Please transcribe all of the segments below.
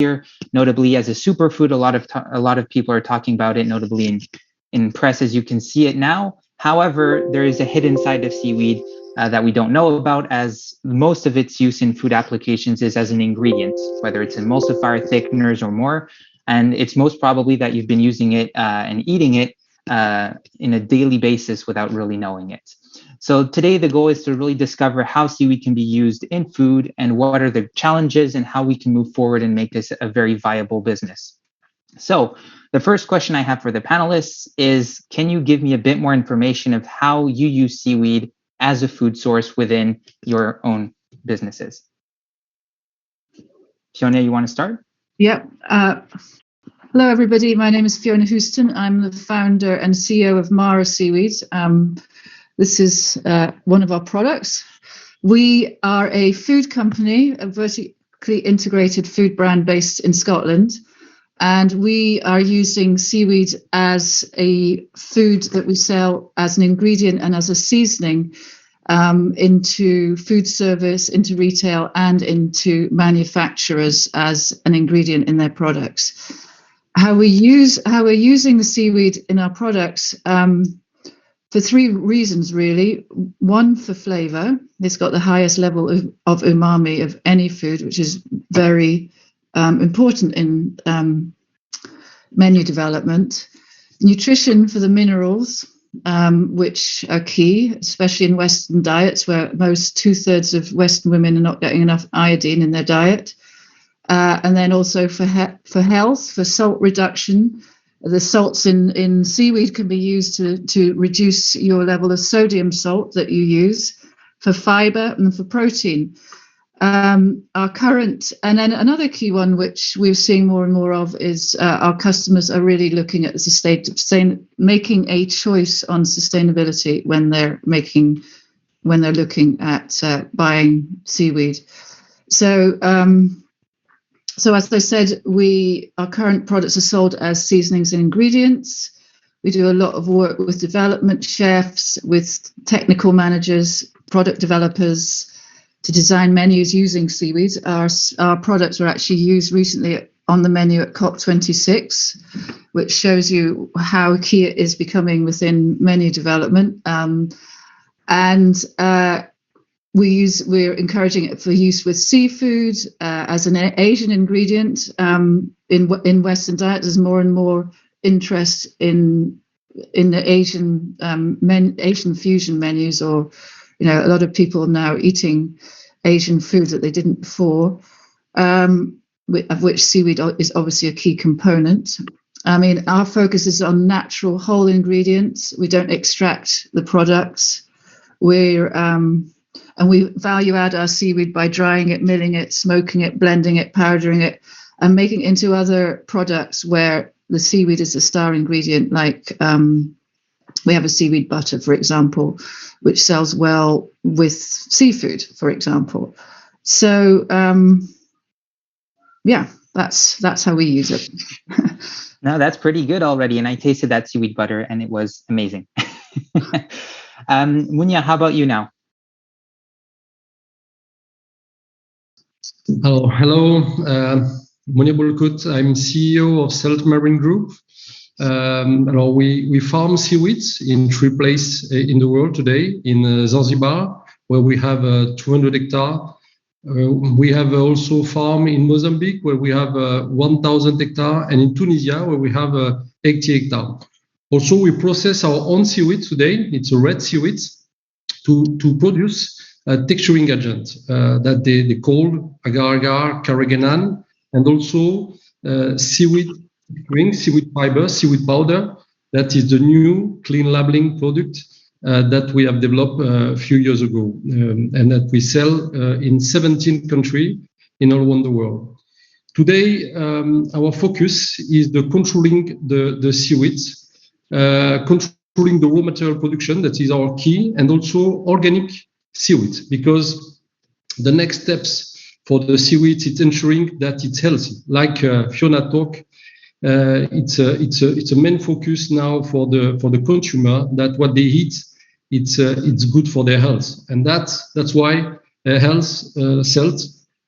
year, notably as a superfood. A lot of people are talking about it, notably in press, as you can see it now. However, there is a hidden side of seaweed that we don't know about, as most of its use in food applications is as an ingredient, whether it's emulsifier, thickeners, or more. And it's most probably that you've been using it and eating it in a daily basis without really knowing it. So today the goal is to really discover how seaweed can be used in food and what are the challenges and how we can move forward and make this a very viable business. So the first question I have for the panelists is, can you give me a bit more information of how you use seaweed as a food source within your own businesses? Fiona, you want to start? Yep. Hello, everybody. My name is Fiona Houston. I'm the founder and CEO of Mara Seaweed. This is one of our products. We are a food company, a vertically integrated food brand based in Scotland. And we are using seaweed as a food that we sell as an ingredient and as a seasoning into food service, into retail, and into manufacturers as an ingredient in their products. How we're using the seaweed in our products for three reasons, really. One, for flavor. It's got the highest level of umami of any food, which is very important in menu development. Nutrition, for the minerals, which are key, especially in Western diets, where most 2/3 of Western women are not getting enough iodine in their diet. And then also for health, for salt reduction. The salts in seaweed can be used to reduce your level of sodium salt that you use, for fiber and for protein. Our current, and then another key one, which we're seeing more and more of, is our customers are really looking at making a choice on sustainability when they're looking at buying seaweed. So as I said, our current products are sold as seasonings and ingredients. We do a lot of work with development chefs, with technical managers, product developers, to design menus using seaweed. Our products were actually used recently on the menu at COP26, which shows you how key it is becoming within menu development. We're encouraging it for use with seafood as an Asian ingredient. In Western diet, there's more and more interest in the Asian fusion menus, or a lot of people are now eating Asian food that they didn't before, of which seaweed is obviously a key component. I mean, our focus is on natural whole ingredients. We don't extract the products. And we value add our seaweed by drying it, milling it, smoking it, blending it, powdering it, and making it into other products where the seaweed is a star ingredient. Like we have a seaweed butter, for example, which sells well with seafood, for example. So that's how we use it. No, that's pretty good already. And I tasted that seaweed butter and it was amazing. Mounir, how about you now? Hello. Mounir Boulkout. I'm CEO of Selt Marine Group. We farm seaweeds in 3 places in the world today. In Zanzibar, where we have 200 hectares. We have also farm in Mozambique, where we have 1,000 hectares, and in Tunisia, where we have 80 hectares. Also, we process our own seaweed today. It's a red seaweed to produce a texturing agent that they call agar-agar, carrageenan, and also seaweed fiber, seaweed powder. That is the new clean labeling product that we have developed a few years ago, and that we sell in 17 countries in all around the world. Today, our focus is controlling the seaweeds, controlling the raw material production. That is our key, and also organic seaweed, because the next steps for the seaweed is ensuring that it's healthy. Like Fiona talked, it's a main focus now for the consumer, that what they eat, it's good for their health, and that's why Selt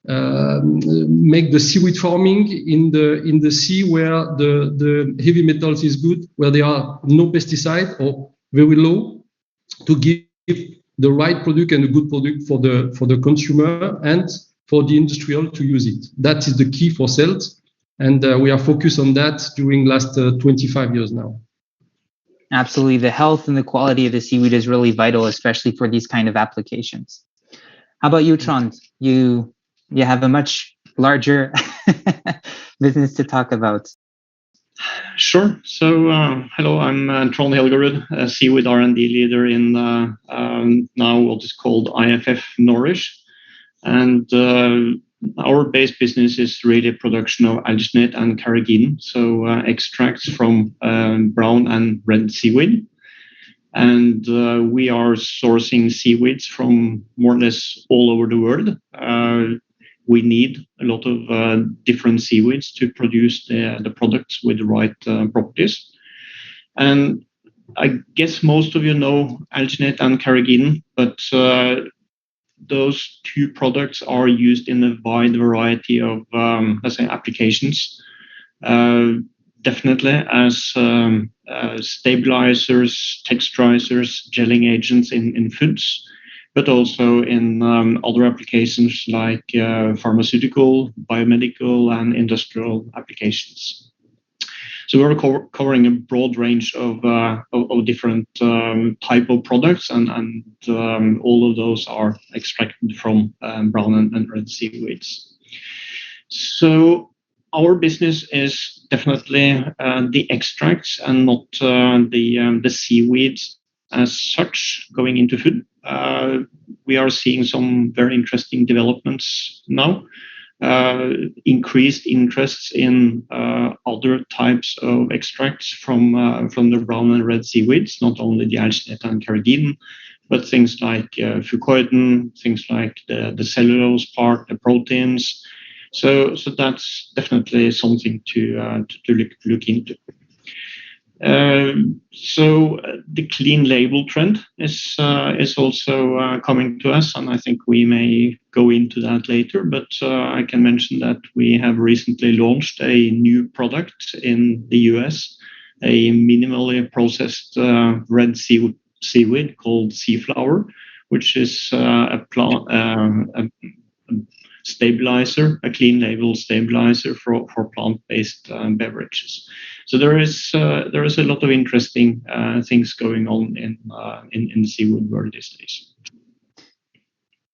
make the seaweed farming in the sea where the heavy metals is good, where there are no pesticide or very low, to give the right product and a good product for the consumer and for the industrial to use it. That is the key for Selt, and we are focused on that during last 25 years now. Absolutely. The health and the quality of the seaweed is really vital, especially for these kind of applications. How about you, Trond? You have a much larger business to talk about. Sure. So, hello, I'm Trond Helgerud, a seaweed R&D leader in now what is called IFF Norway. And our base business is really production of alginate and carrageenan, so extracts from brown and red seaweed. And we are sourcing seaweeds from more or less all over the world. We need a lot of different seaweeds to produce the products with the right properties. And I guess most of you know alginate and carrageenan, but those two products are used in a wide variety of, let's say, applications. Definitely as stabilizers, texturizers, gelling agents in foods, but also in other applications like pharmaceutical, biomedical, and industrial applications. So we're covering a broad range of different type of products, and all of those are extracted from brown and red seaweeds. So our business is definitely the extracts and not the seaweeds as such going into food. We are seeing some very interesting developments now. Increased interests in other types of extracts from the brown and red seaweeds, not only the alginate and carrageenan, but things like fucoidan, things like the cellulose part, the proteins. So that's definitely something to look into. So the clean label trend is also coming to us, and I think we may go into that later. But I can mention that we have recently launched a new product in the US, a minimally processed red seaweed called Seaflower, which is a stabilizer, a clean label stabilizer for plant-based beverages. So there is a lot of interesting things going on in the seaweed world these days.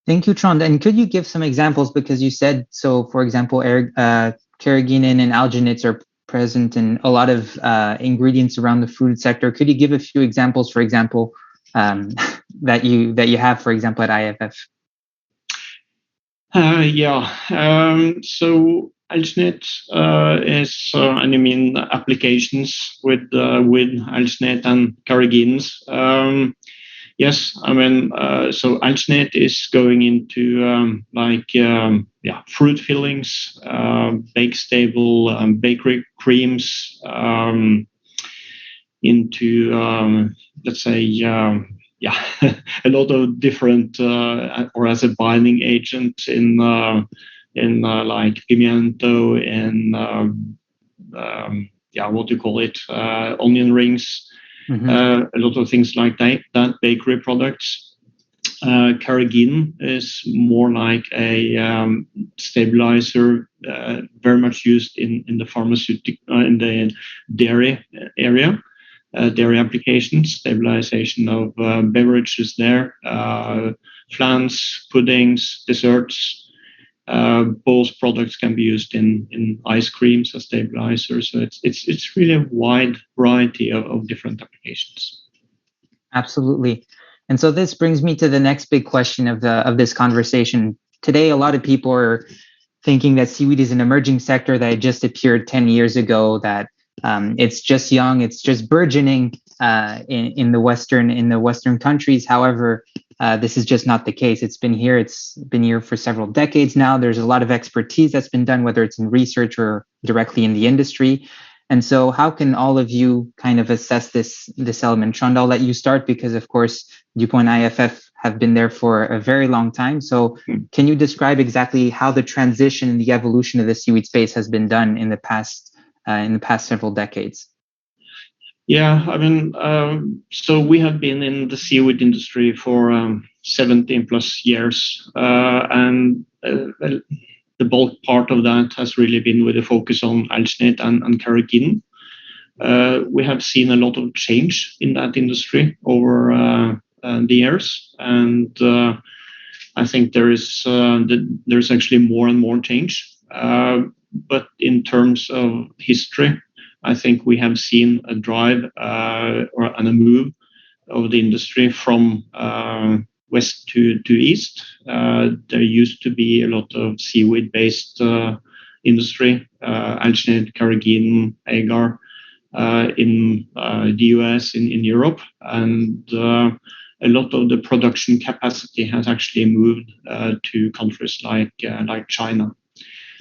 Thank you, Trond. And could you give some examples? Because you said, so for example, carrageenan and alginates are present in a lot of ingredients around the food sector. Could you give a few examples, for example, that you have, for example, at IFF? So alginate is, and I mean applications with alginate and carrageenans. Yes, I mean, so alginate is going into fruit fillings, bake stable, bakery creams, into let's say a lot of different or as a binding agent in like pimiento and what do you call it, onion rings. A lot of things like that bakery products. Carrageenan is more like a stabilizer, very much used in the pharmaceutical, in the dairy area, dairy applications, stabilization of beverages there, flans, puddings, desserts. Both products can be used in ice creams as stabilizers. So it's really a wide variety of different applications. Absolutely. And so this brings me to the next big question of this conversation. Today, a lot of people are thinking that seaweed is an emerging sector that just appeared 10 years ago, that it's just young, it's just burgeoning in the Western countries. However, this is just not the case. It's been here for several decades now. There's a lot of expertise that's been done, whether it's in research or directly in the industry. And so how can all of you kind of assess this element? Trond, I'll let you start because, of course, Dupont IFF have been there for a very long time. So can you describe exactly how the transition and the evolution of the seaweed space has been done in the past several decades? Yeah, I mean, so we have been in the seaweed industry for 17 plus years, and the bulk part of that has really been with a focus on alginate and carrageenan. We have seen a lot of change in that industry over the years, and I think there's actually more and more change. But in terms of history, I think we have seen a drive and a move of the industry from west to east. There used to be a lot of seaweed-based industry, alginate, carrageenan, agar, in the US, in Europe, and a lot of the production capacity has actually moved to countries like China.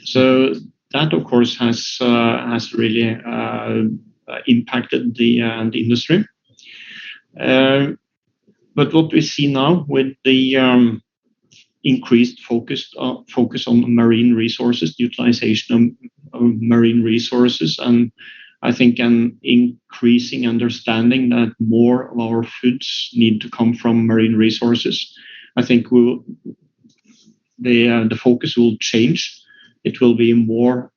So that, of course, has really impacted the industry. But what we see now with the increased focus on marine resources, utilization of marine resources, and I think an increasing understanding that more of our foods need to come from marine resources, I think the focus will change. It will be more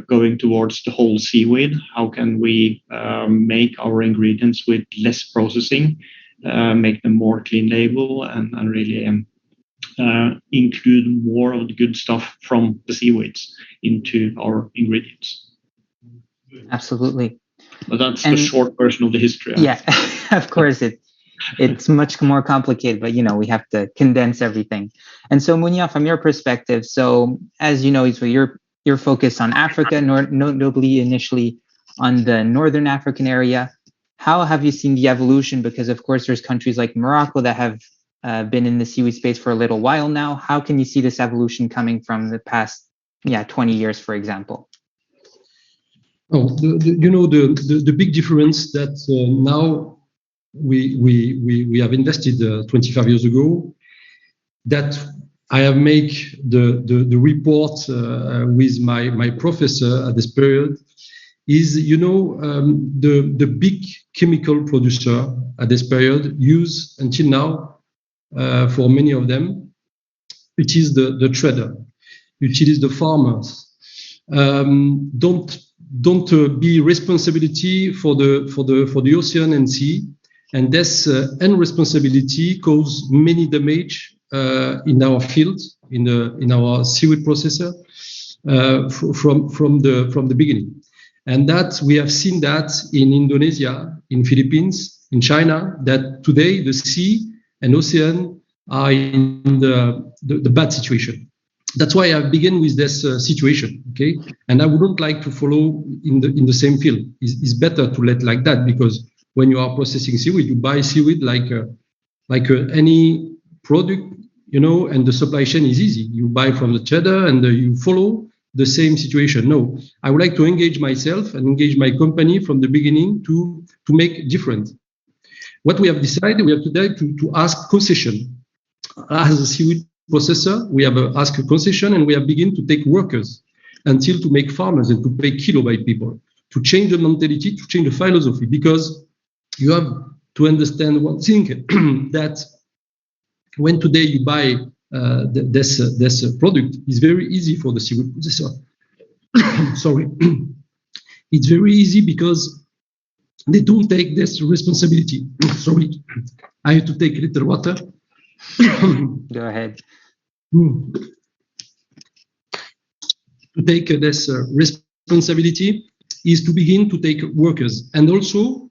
going towards the whole seaweed. How can we make our ingredients with less processing, make them more clean label, and really include more of the good stuff from the seaweeds into our ingredients? Absolutely. But that's the short version of the history. Yeah, of course it's much more complicated, but we have to condense everything. And so Mounir, from your perspective, so as you know, so you're focused on Africa, notably initially on the Northern African area. How have you seen the evolution? Because of course there's countries like Morocco that have been in the seaweed space for a little while now. How can you see this evolution coming from the past 20 years, for example? Oh, the big difference that now we have invested 25 years ago, that I have made the report with my professor at this period, is the big chemical producer at this period use until now for many of them, it is the trader, it is the farmers. Don't be responsibility for the ocean and sea, and this unresponsibility cause many damage in our field, in our seaweed processor from the beginning. And that we have seen that in Indonesia, in Philippines, in China, that today the sea and ocean are in the bad situation. That's why I begin with this situation, okay? And I wouldn't like to follow in the same field. It's better to let like that, because when you are processing seaweed, you buy seaweed like any product, and the supply chain is easy. You buy from the trader and you follow the same situation. No, I would like to engage myself and engage my company from the beginning to make different. What we have decided, we have today to ask concession. As a seaweed processor, we have asked a concession, and we have begun to take workers until to make farmers and to pay kilo by people, to change the mentality, to change the philosophy, because you have to understand one thing, that when today you buy this product, it's very easy for the seaweed processor. Sorry. It's very easy because they don't take this responsibility. Sorry, I have to take a little water. Go ahead. To take this responsibility is to begin to take workers and also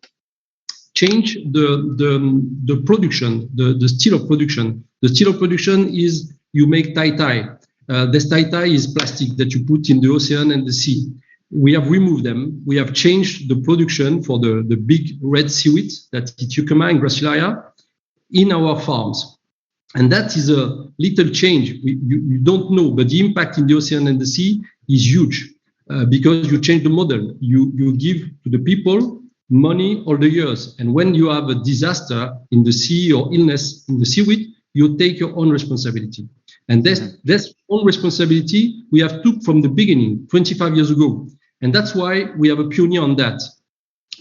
change the production, the style of production. The style of production is you make tie-tie. This tie-tie is plastic that you put in the ocean and the sea. We have removed them. We have changed the production for the big red seaweed, that is Euchema and Gracilaria, in our farms. And that is a little change. You don't know, but the impact in the ocean and the sea is huge because you change the model. You give to the people money all the years. And when you have a disaster in the sea or illness in the seaweed, you take your own responsibility. And this own responsibility we have took from the beginning, 25 years ago. And that's why we have a pioneer on that.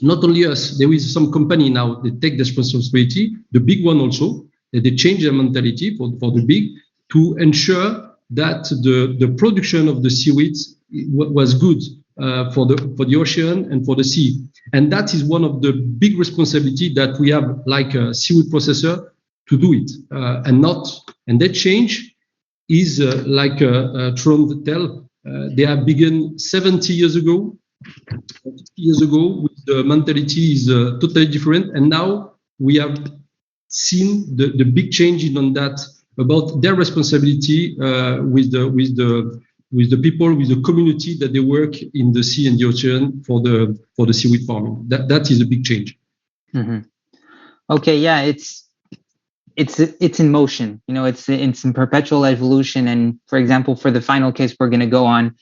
Not only us, there is some company now that take this responsibility, the big one also, that they change their mentality for the big to ensure that the production of the seaweeds was good for the ocean and for the sea. And that is one of the big responsibility that we have, like a seaweed processor, to do it. And that change is like Trond tell, they have begun 70 years ago. 50 years ago, with the mentality is totally different, and now we have seen the big change on that about their responsibility with the people, with the community that they work in the sea and the ocean for the seaweed farming. That is a big change. Mm-hmm. Okay, yeah, it's in motion. You know, it's in perpetual evolution. And for example, for the final case we're going to go on,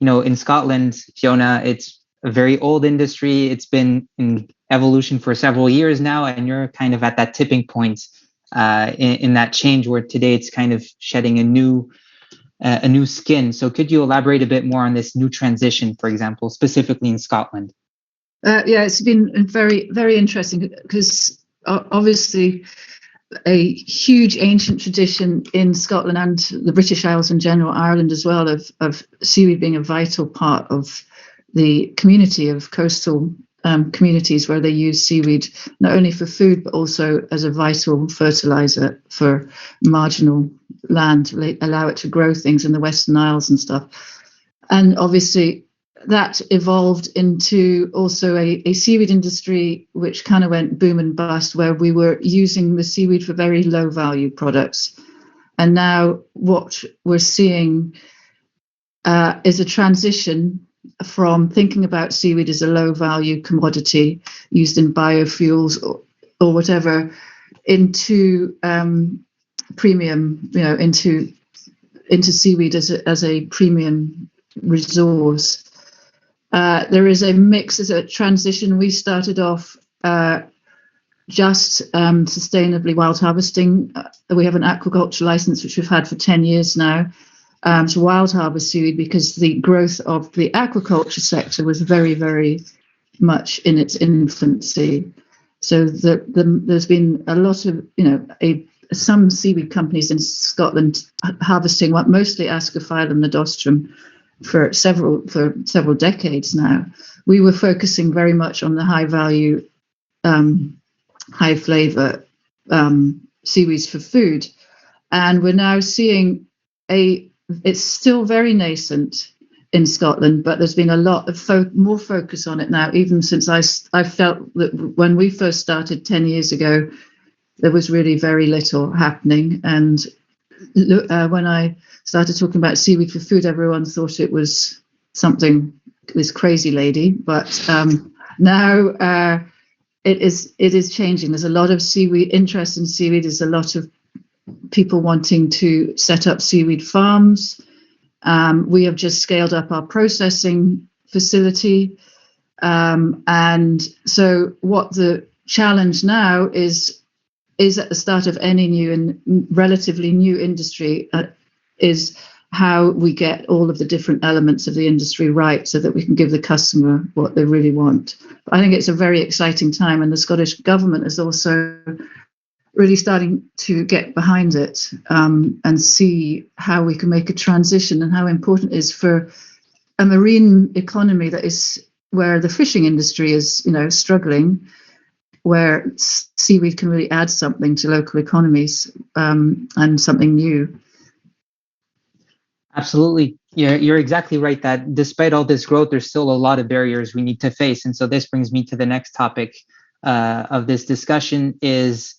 you know, in Scotland, Fiona, it's a very old industry. It's been in evolution for several years now, and you're kind of at that tipping point in that change where today it's kind of shedding a new skin. So could you elaborate a bit more on this new transition, for example, specifically in Scotland? Yeah, it's been very, very interesting because obviously a huge ancient tradition in Scotland and the British Isles in general, Ireland as well, of seaweed being a vital part of the community of coastal communities where they use seaweed not only for food but also as a vital fertilizer for marginal land, allow it to grow things in the Western Isles and stuff. And obviously that evolved into also a seaweed industry which kind of went boom and bust, where we were using the seaweed for very low value products. And now what we're seeing is a transition from thinking about seaweed as a low value commodity used in biofuels or whatever into premium, you know, into seaweed as a premium resource. There is a mix, as a transition. We started off just sustainably wild harvesting. We have an aquaculture license, which we've had for 10 years now, to wild harvest seaweed, because the growth of the aquaculture sector was very, very much in its infancy. So there's been a lot of, you know, some seaweed companies in Scotland harvesting what mostly Ascophyllum nodostrum for several decades now. We were focusing very much on the high value, high flavor seaweeds for food, and we're now seeing it's still very nascent in Scotland, but there's been a lot of more focus on it now, even since I felt that when we first started 10 years ago, there was really very little happening. And when I started talking about seaweed for food, everyone thought it was something, this crazy lady. But now it is changing. There's a lot of seaweed interest in seaweed. There's a lot of people wanting to set up seaweed farms. We have just scaled up our processing facility. And so what the challenge now is at the start of any new and relatively new industry, is how we get all of the different elements of the industry right so that we can give the customer what they really want. But I think it's a very exciting time, and the Scottish government is also really starting to get behind it and see how we can make a transition, and how important it is for a marine economy that is where the fishing industry is, you know, struggling, where seaweed can really add something to local economies and something new. Absolutely. You're exactly right that despite all this growth, there's still a lot of barriers we need to face. And so this brings me to the next topic of this discussion is,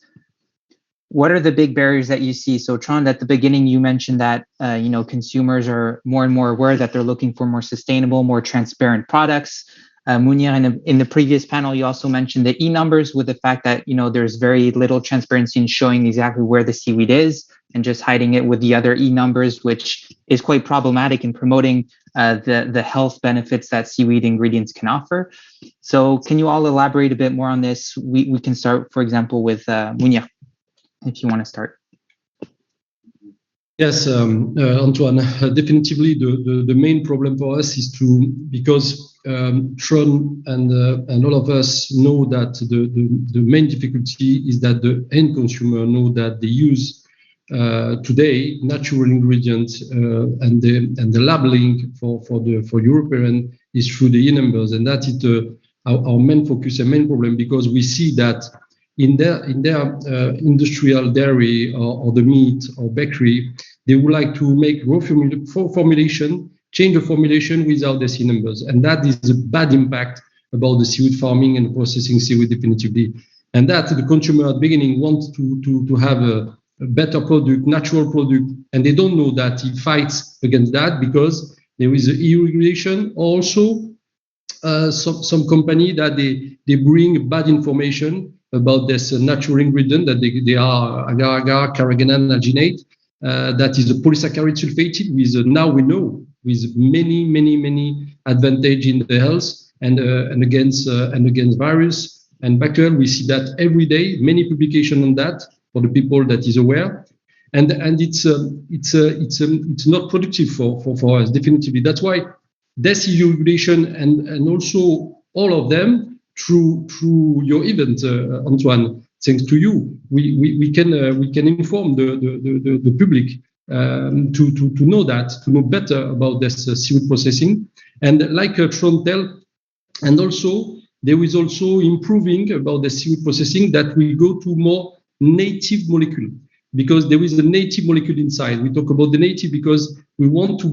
what are the big barriers that you see? So Trond, at the beginning, you mentioned that, consumers are more and more aware that they're looking for more sustainable, more transparent products. Mounir, in the previous panel, you also mentioned the e-numbers, with the fact that there's very little transparency in showing exactly where the seaweed is and just hiding it with the other e-numbers, which is quite problematic in promoting the health benefits that seaweed ingredients can offer. So can you all elaborate a bit more on this? We can start, for example, with Mounir, if you want to start. Yes, Antoine, definitively the main problem for us is because Trond and all of us know that the main difficulty is that the end consumer know that they use today natural ingredients and the labeling for European is through the e-numbers, and that is our main focus and main problem, because we see that in their industrial dairy or the meat or bakery, they would like to make raw formulation, change the formulation without the numbers, and that is a bad impact about the seaweed farming and processing seaweed definitively. And that the consumer at the beginning wants to have a better product, natural product, and they don't know that he fights against that because there is an EU regulation. Also, some company that they bring bad information about this natural ingredient that they are agar-agar, carrageenan, alginate, that is a polysaccharide sulfated with now we know with many advantage in the health and against virus and bacteria. We see that every day, many publications on that for the people that is aware, and it's not productive for us definitively. That's why this EU regulation and also all of them through your event, Antoine, thanks to you, we can inform the public to know that, to know better about this seaweed processing, and like Trond tell, and also there is also improving about the seaweed processing that we go to more native molecule, because there is a native molecule inside. We talk about the native because we want to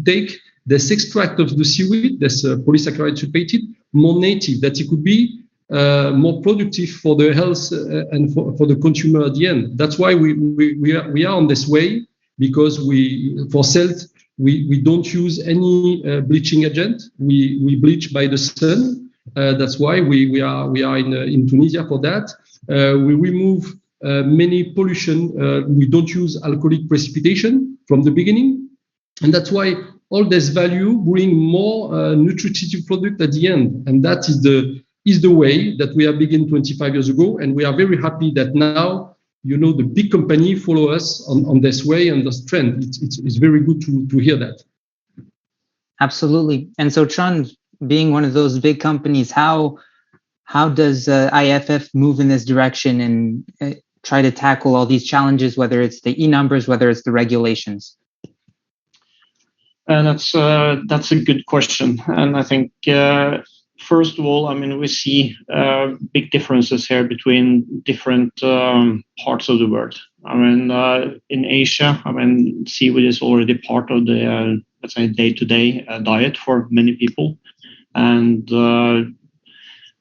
take this extract of the seaweed, this polysaccharide sulfated, more native, that it could be more productive for the health and for the consumer at the end. That's why we are on this way, because for Selt we don't use any bleaching agent. We bleach by the sun. That's why we are in Tunisia for that. We remove many pollution. We don't use alcoholic precipitation from the beginning, and that's why all this value bring more nutritive product at the end, and that is the way that we have begun 25 years ago, and we are very happy that now the big company follow us on this way and this trend. It's very good to hear that. Absolutely. And so Trond, being one of those big companies, how does IFF move in this direction and try to tackle all these challenges, whether it's the e-numbers, whether it's the regulations? That's a good question, and I think first of all, we see big differences here between different parts of the world. In Asia, seaweed is already part of the let's say day-to-day diet for many people, and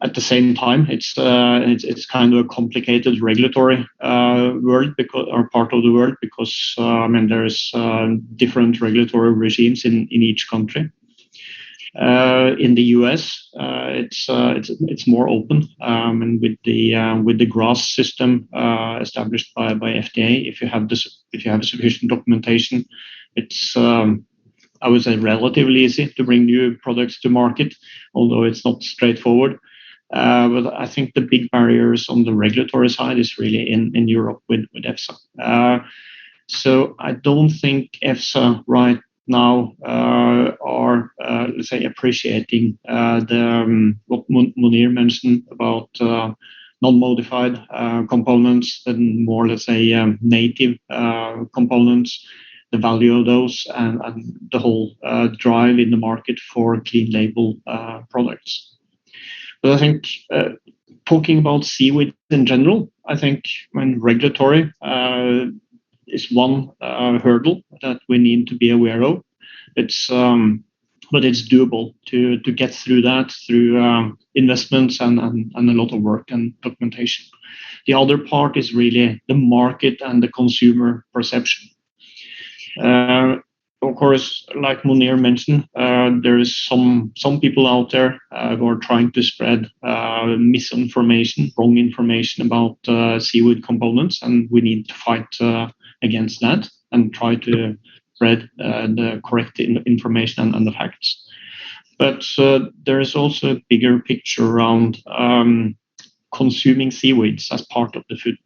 at the same time, it's kind of a complicated regulatory world or part of the world, because there is different regulatory regimes in each country. In the US, it's more open, and with the GRAS system established by FDA, if you have sufficient documentation, it's I would say relatively easy to bring new products to market, although it's not straightforward. But I think the big barriers on the regulatory side is really in Europe with EFSA. So I don't think EFSA right now are let's say appreciating what Mounir mentioned about non-modified components and more, let's say, native components, the value of those, and the whole drive in the market for clean label products. But I think talking about seaweed in general, I think when regulatory is one hurdle that we need to be aware of. But it's doable to get through that through investments and a lot of work and documentation. The other part is really the market and the consumer perception. of course, like Mounir mentioned, there is some people out there who are trying to spread misinformation, wrong information about seaweed components, and we need to fight against that and try to spread the correct information and the facts. But there is also a bigger picture around consuming seaweeds as part of the food.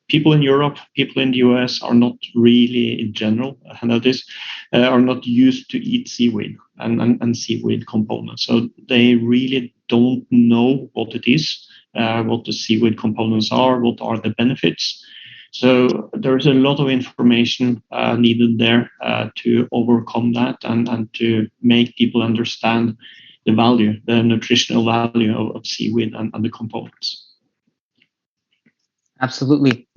People in Europe, people in the US are not really, in general, I know this, are not used to eat seaweed and seaweed components. So they really don't know what it is, what the seaweed components are, what are the benefits. So there is a lot of information needed there to overcome that and to make people understand the value, the nutritional value of seaweed and the components. Absolutely.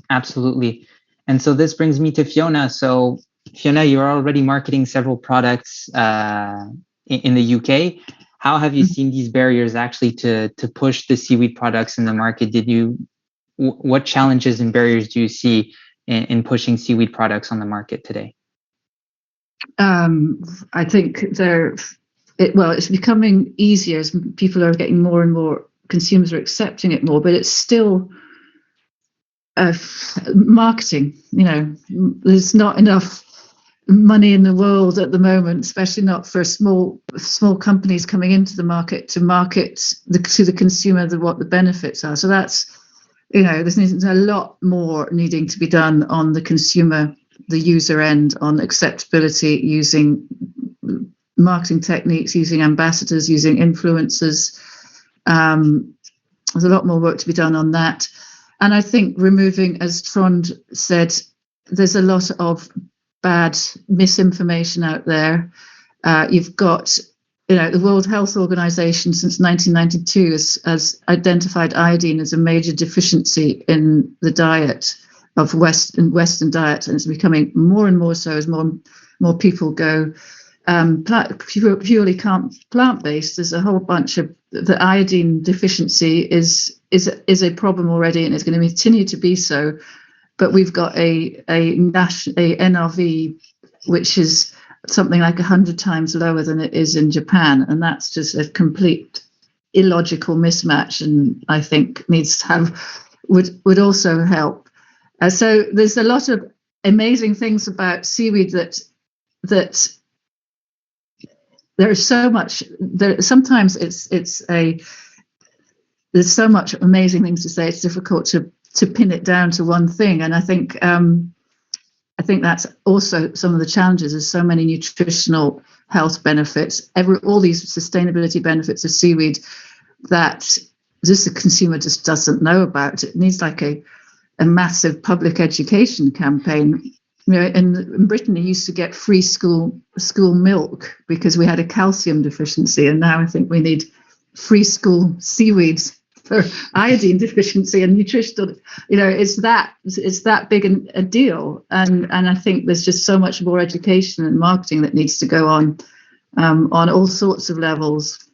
And so this brings me to Fiona. So Fiona, you're already marketing several products in the UK. How have you seen these barriers actually to push the seaweed products in the market? What challenges and barriers do you see in pushing seaweed products on the market today? I think it's becoming easier as people are getting more and more, consumers are accepting it more, but it's still marketing. There's not enough money in the world at the moment, especially not for small companies coming into the market to market to the consumer what the benefits are. So that's, there's a lot more needing to be done on the consumer, the user end, on acceptability, using marketing techniques, using ambassadors, using influencers. There's a lot more work to be done on that. And I think removing, as Trond said, there's a lot of bad misinformation out there. You've got, the World Health Organization since 1992 has identified iodine as a major deficiency in the diet of Western diet, and it's becoming more and more so as more people go purely plant-based. There's a whole bunch of the iodine deficiency is a problem already, and it's going to continue to be so. But we've got a NRV which is something like 100 times lower than it is in Japan, and that's just a complete illogical mismatch, and I think would also help. So there's a lot of amazing things about seaweed that there is so much. Sometimes there's so much amazing things to say. It's difficult to pin it down to one thing, and I think that's also some of the challenges. There's so many nutritional health benefits, all these sustainability benefits of seaweed that the consumer just doesn't know about. It needs like a massive public education campaign. In Britain, you used to get free school milk because we had a calcium deficiency, and now I think we need free school seaweeds for iodine deficiency and nutritional. It's that big a deal, and I think there's just so much more education and marketing that needs to go on all sorts of levels.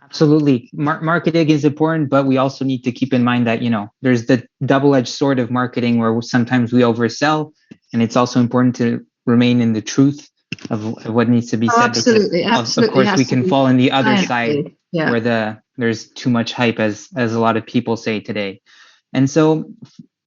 Absolutely. Marketing is important, but we also need to keep in mind that, there's the double-edged sword of marketing where sometimes we oversell, and it's also important to remain in the truth of what needs to be said. Absolutely. Of course, we can fall on the other side yeah, where there's too much hype, as a lot of people say today. And so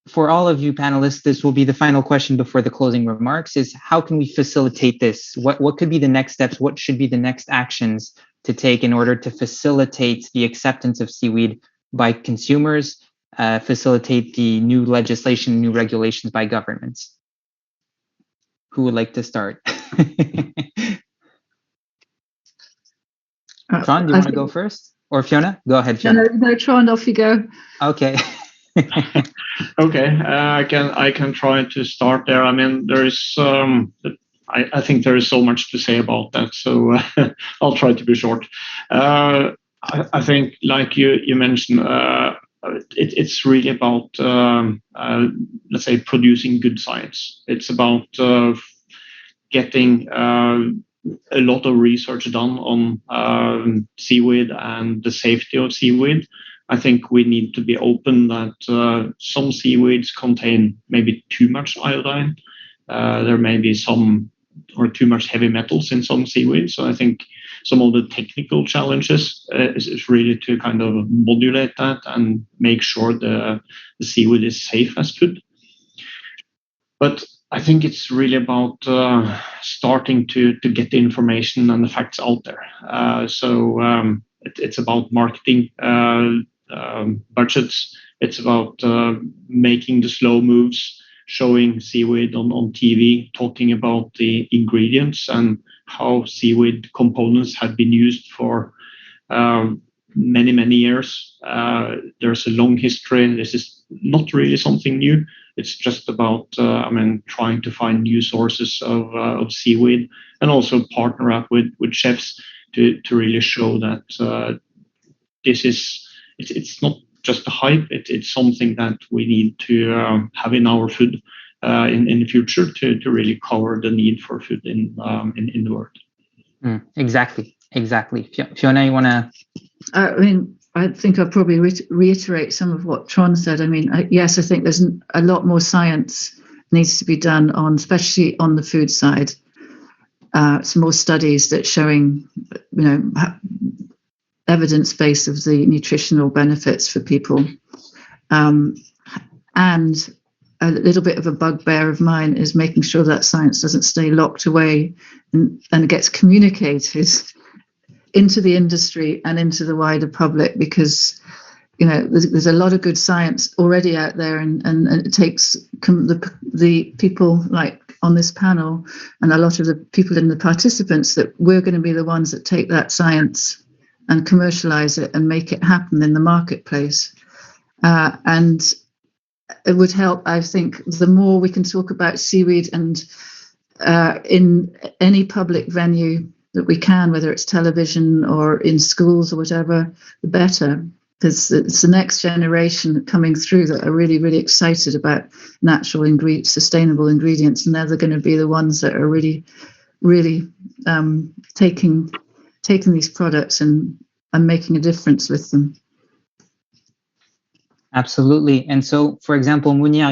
for all of you panelists, this will be the final question before the closing remarks, is how can we facilitate this? What could be the next steps? What should be the next actions to take in order to facilitate the acceptance of seaweed by consumers, facilitate the new legislation, new regulations by governments? Who would like to start? Trond, do you want to go first? Or Fiona? Go ahead, Fiona. No, Trond, off you go. Okay. Okay, I can try to start there. I mean, there is I think there is so much to say about that, so I'll try to be short. I think, like you mentioned, it's really about let's say producing good science. It's about getting a lot of research done on seaweed and the safety of seaweed. I think we need to be open that some seaweeds contain maybe too much iodine. there may be some or too much heavy metals in some seaweed. So I think some of the technical challenges is really to kind of modulate that and make sure the seaweed is safe as food. But I think it's really about starting to get the information and the facts out there. It's about marketing budgets. It's about making the slow moves, showing seaweed on TV, talking about the ingredients and how seaweed components have been used for many, many years. There's a long history. This is not really something new. It's just about, trying to find new sources of seaweed and also partner up with chefs to really show that it's not just a hype. It's something that we need to have in our food in the future to really cover the need for food in the world. Exactly. Fiona, you want to? I think I'll probably reiterate some of what Trond said. Yes, I think there's a lot more science needs to be done especially on the food side. Some more studies that showing, evidence base of the nutritional benefits for people. And a little bit of a bugbear of mine is making sure that science doesn't stay locked away and gets communicated into the industry and into the wider public, because there's a lot of good science already out there, and it takes the people like on this panel and a lot of the people in the participants that we're going to be the ones that take that science and commercialize it and make it happen in the marketplace. And it would help, I think, the more we can talk about seaweed and in any public venue that we can, whether it's television or in schools or whatever, the better, because it's the next generation coming through that are really, really excited about natural sustainable ingredients, and they're going to be the ones that are really, really taking these products and making a difference with them. Absolutely. And so, for example, Mounir,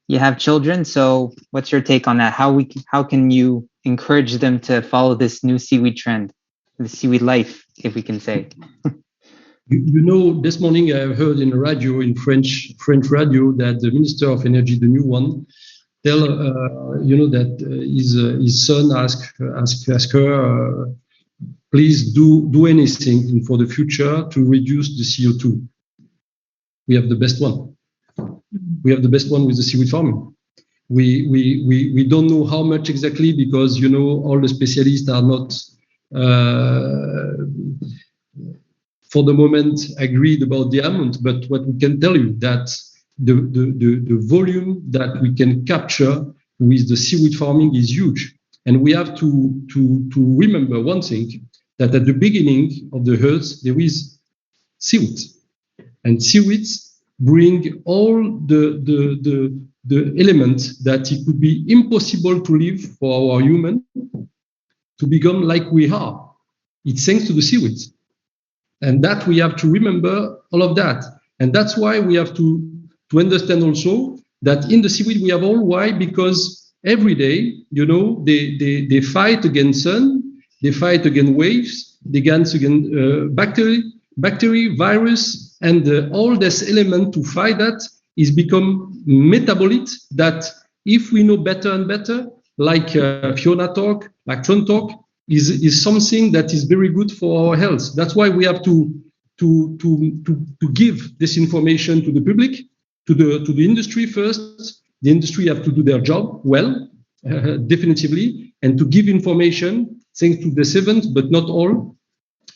you have children. So, what's your take on that? How can you encourage them to follow this new seaweed trend, the seaweed life, if we can say? This morning I heard in the radio, in French radio, that the Minister of Energy, the new one, tell that his son asked her, please do anything for the future to reduce the CO2. We have the best one. We have the best one with the seaweed farming. We don't know how much exactly, because all the specialists are not for the moment agreed about the amount. But what we can tell you that the volume that we can capture with the seaweed farming is huge, and we have to remember one thing, that at the beginning of the earth there is seaweed, and seaweeds bring all the elements that it would be impossible to live for our human to become like we are. It's thanks to the seaweeds. And that we have to remember all of that. And that's why we have to understand also that in the seaweed we have all. Why? Because every day, they fight against sun, they fight against waves, they against bacteria, virus, and all this element to fight that is become metabolite, that if we know better and better, like Fiona talk, like Trond talk, is something that is very good for our health. That's why we have to give this information to the public, to the industry first. The industry have to do their job well, definitively, and to give information, thanks to the seventh, but not all,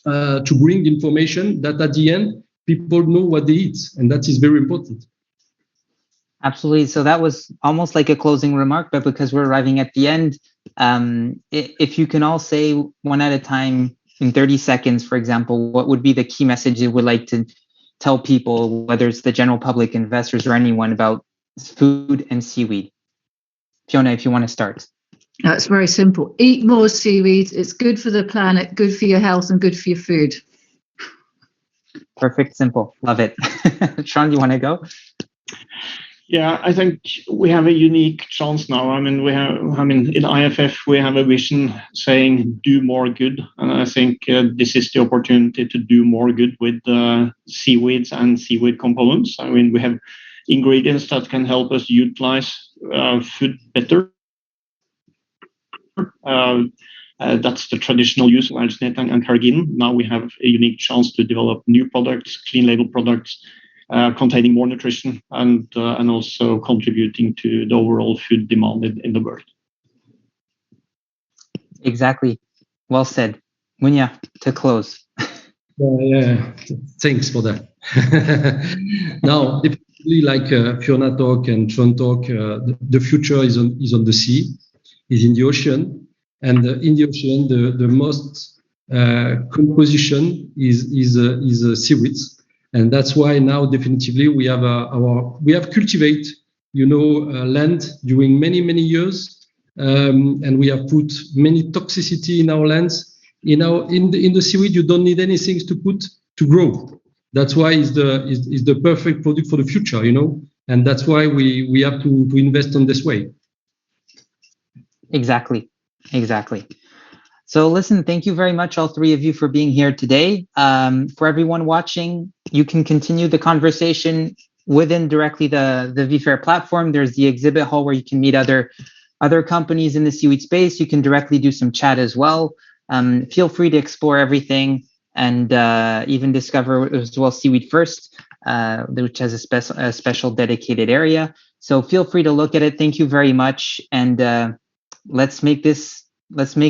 to bring information that at the end people know what they eat, and that is very important. Absolutely. So that was almost like a closing remark, but because we're arriving at the end, if you can all say one at a time in 30 seconds, for example, what would be the key message you would like to tell people, whether it's the general public, investors, or anyone, about food and seaweed? Fiona, if you want to start. It's very simple. Eat more seaweed. It's good for the planet, good for your health, and good for your food. Perfect, simple. Love it. Trond, you want to go? Yeah, I think we have a unique chance now. In IFF, we have a vision saying do more good. And I think this is the opportunity to do more good with seaweeds and seaweed components. I mean, we have ingredients that can help us utilize food better. That's the traditional use of alginate and carrageenan. Now we have a unique chance to develop new products, clean label products, containing more nutrition and also contributing to the overall food demand in the world. Exactly. Well said. Mounir, to close. Yeah, thanks for that. Now, definitely, like Fiona talk and Trond talk, the future is on the sea, is in the ocean, and in the ocean, the most composition is seaweeds. And that's why now definitively we have cultivate, land during many years, and we have put many toxicity in our lands. In the seaweed, you don't need anything to put to grow. That's why is the perfect product for the future, and that's why we have to invest on this way. Exactly. So listen, thank you very much, all three of you, for being here today. For everyone watching, you can continue the conversation within directly the VFair platform. There's the exhibit hall where you can meet other companies in the seaweed space. You can directly do some chat as well. Feel free to explore everything and even discover as well Seaweed First, which has a special dedicated area. So feel free to look at it. Thank you very much. And let's make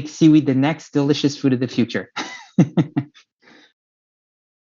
seaweed the next delicious food of the future.